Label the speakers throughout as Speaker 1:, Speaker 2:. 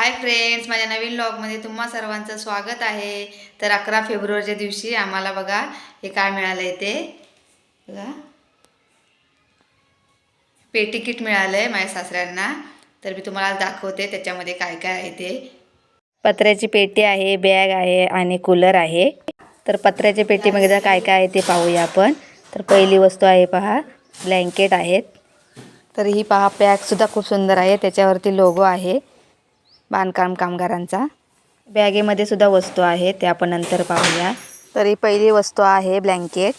Speaker 1: Hi friends, माझ्या नवीन व्लॉगमध्ये तुम्हा सर्वांचं स्वागत आहे. तर 11 फेब्रुवारीच्या दिवशी आम्हाला बघा हे काय मिळालं आहे ते बघा, पेटी किट मिळालं आहे माझ्या सासऱ्यांना. तर मी तुम्हाला दाखवते त्याच्यामध्ये काय काय आहे ते. पत्र्याची पेटी आहे, बॅग आहे आणि कूलर आहे. तर पत्र्याच्या पेटीमध्ये काय काय आहे ते पाहूया आपण. तर पहिली वस्तू आहे पहा, ब्लँकेट आहेत. तर ही पहा पॅकसुद्धा खूप सुंदर आहे, त्याच्यावरती लोगो आहे बांधकाम कामगारांचा. बॅगेमध्ये सुद्धा वस्तू आहेत, ते आपण नंतर पाहूया. तर ही पहिली वस्तू आहे ब्लँकेट.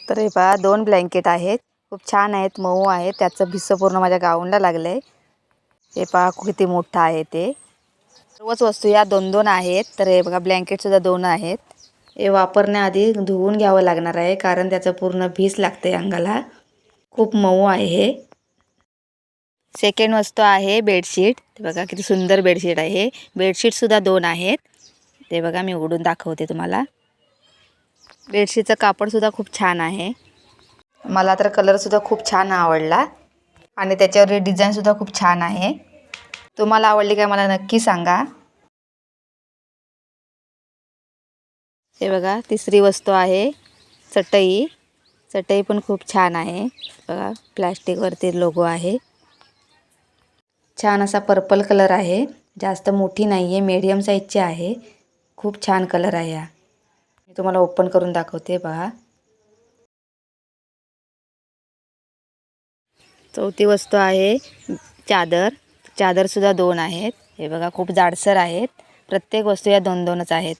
Speaker 1: तर हे पहा 2 ब्लँकेट आहेत, खूप छान आहेत, मऊ आहेत. त्याचं भिस्स पूर्ण माझ्या गाऊनला लागलं आहे. हे पहा किती मोठं आहे ते. सर्वच वस्तू या 2-2 आहेत. तर हे बघा ब्लँकेटसुद्धा 2 आहेत. हे वापरण्याआधी धुवून घ्यावं लागणार आहे, कारण त्याचं पूर्ण भिस लागते अंगाला. खूप मऊ आहे हे. सेकंड वस्तू आहे बेडशीट. बघा किती सुंदर बेडशीट आहे. बेडशीटसुद्धा 2 आहेत. ते बघा मी उघडून दाखवते तुम्हाला. बेडशीटचं कापडसुद्धा खूप छान आहे. मला तर कलरसुद्धा खूप छान आवडला आणि त्याच्यावर डिझाईनसुद्धा खूप छान आहे. तुम्हाला आवडली काय मला नक्की सांगा. हे बघा तिसरी वस्तू आहे चटई. चटई पण खूप छान आहे. बघा प्लॅस्टिकवरती लोगो आहे. छान असा पर्पल कलर आहे. जास्त मोठी नाही आहे, मीडियम साईजची आहे. खूप छान कलर आहे हा. मी तुम्हाला ओपन करून दाखवते पहा. चौथी वस्तू आहे चादर. चादरसुद्धा 2 आहेत. हे बघा खूप जाडसर आहेत. प्रत्येक वस्तू या 2-2च आहेत.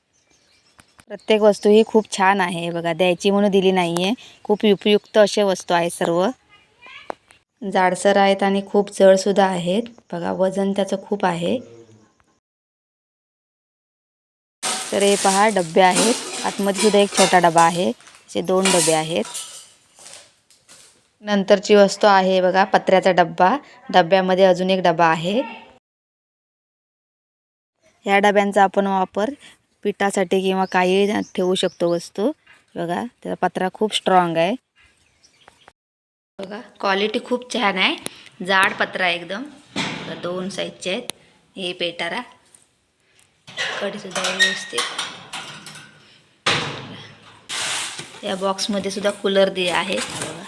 Speaker 1: प्रत्येक वस्तू ही खूप छान आहे. बघा द्यायची म्हणून दिली नाही आहे. खूप उपयुक्त असे वस्तू आहेत सर्व. जाडसर आहेत आणि खूप जडसुद्धा आहेत. बघा वजन त्याचं खूप आहे. तर हे पहा डबे आहेत. आतमध्ये सुद्धा एक छोटा डबा आहे. असे 2 डबे आहेत. नंतरची वस्तू आहे बघा पत्र्याचा डब्बा. डब्यामध्ये अजून एक डबा आहे. ह्या डब्यांचा आपण वापर पिठासाठी किंवा काही ठेवू शकतो वस्तू. बघा त्याचा पत्रा खूप स्ट्रॉंग आहे. बघा क्वालिटी खूप छान आहे. जाड पत्रा आहे एकदम. 2 साईजचे आहेत. हे पेटारा कडीसुद्धा व्यवस्थित. या बॉक्समध्ये सुद्धा कूलर दिले आहे. बघा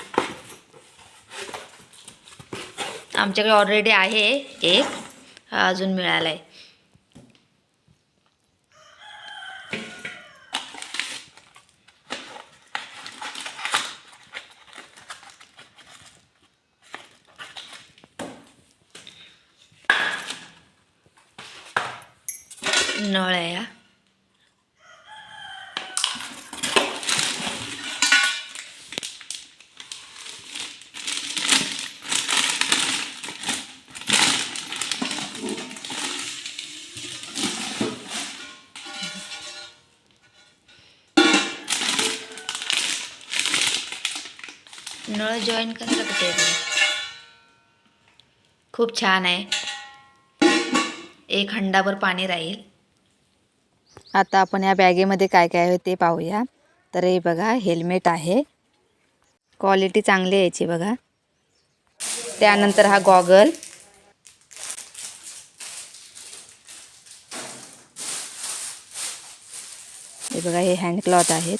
Speaker 1: आमच्याकडे ऑलरेडी आहे एक, हा अजून मिळाला आहे. नळ आहे हा. नळ जॉईन करायला कुठे खूप छान आहे. एक हंडाभर पाणी राहील. आता आपण या बॅगेमध्ये काय काय आहे ते पाहूया. तर हे बघा हेल्मेट आहे. क्वालिटी चांगली आहे याची बघा. त्यानंतर हा गॉगल. हे बघा हे हँड क्लॉथ आहेत.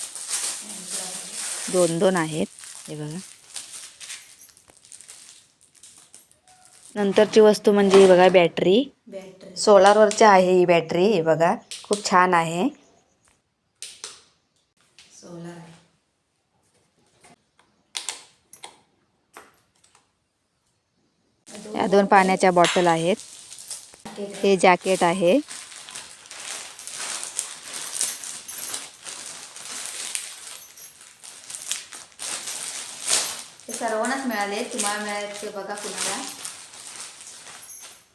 Speaker 1: 2-2 आहेत. हे बघा. नंतरची वस्तू म्हणजे ही बघा बॅटरी. सोलारवरची आहे ही बॅटरी. हे बघा खूप छान आहे. सोलार या 2 पाण्याच्या बॉटल आहेत. हे जॅकेट आहे. हे सर्वांनाच मिळाले. तुम्हाला मिळाले ते बघा कुणाला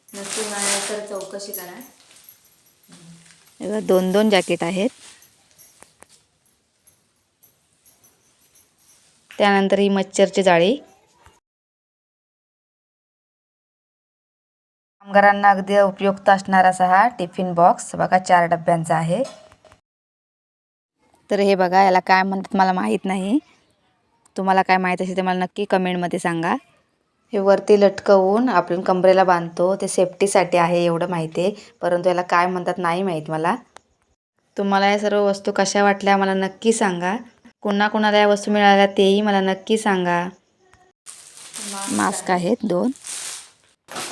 Speaker 1: नक्की मिळाले तर चौकशी करा. हे बघा 2-2 जॅकेट आहेत. त्यानंतर ही मच्छरची जाळी. कामगारांना अगदी उपयुक्त असणारा असा हा टिफिन बॉक्स बघा 4 डब्यांचा आहे. तर हे बघा याला काय म्हणतात मला माहीत नाही. तुम्हाला काय माहीत असेल ते मला नक्की कमेंटमध्ये सांगा. हे वरती लटकवून आपण कमरेला बांधतो. ते सेफ्टीसाठी आहे एवढं माहिती आहे, परंतु याला काय म्हणतात नाही माहीत मला. तुम्हाला या सर्व वस्तू कशा वाटल्या मला नक्की सांगा. कुणाला या वस्तू मिळाल्या तेही मला नक्की सांगा. मास्क आहेत 2.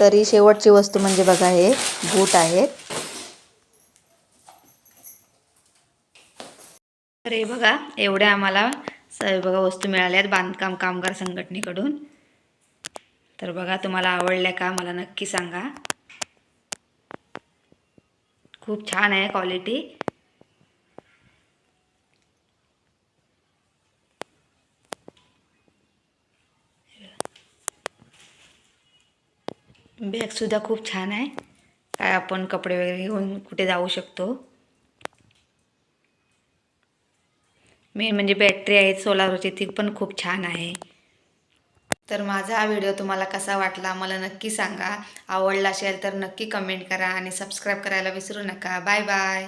Speaker 1: तरी शेवटची वस्तू म्हणजे बघा हे बूट आहेत. तर हे बघा एवढ्या आम्हाला बघा वस्तू मिळाल्यात बांधकाम कामगार संघटनेकडून. तर बघा तुम्हाला आवडल्या का मला नक्की सांगा. खूप छान आहे क्वालिटी. बॅगसुद्धा खूप छान आहे. काय आपण कपडे वगैरे घेऊन कुठे जाऊ शकतो. मेन म्हणजे बॅटरी आहेत सोलारची ती पण खूप छान आहे. तर माझा हा व्हिडिओ तुम्हाला कसा वाटला मला नक्की सांगा. आवडला असेल तर नक्की कमेंट करा आणि सबस्क्राईब करायला विसरू नका. Bye bye.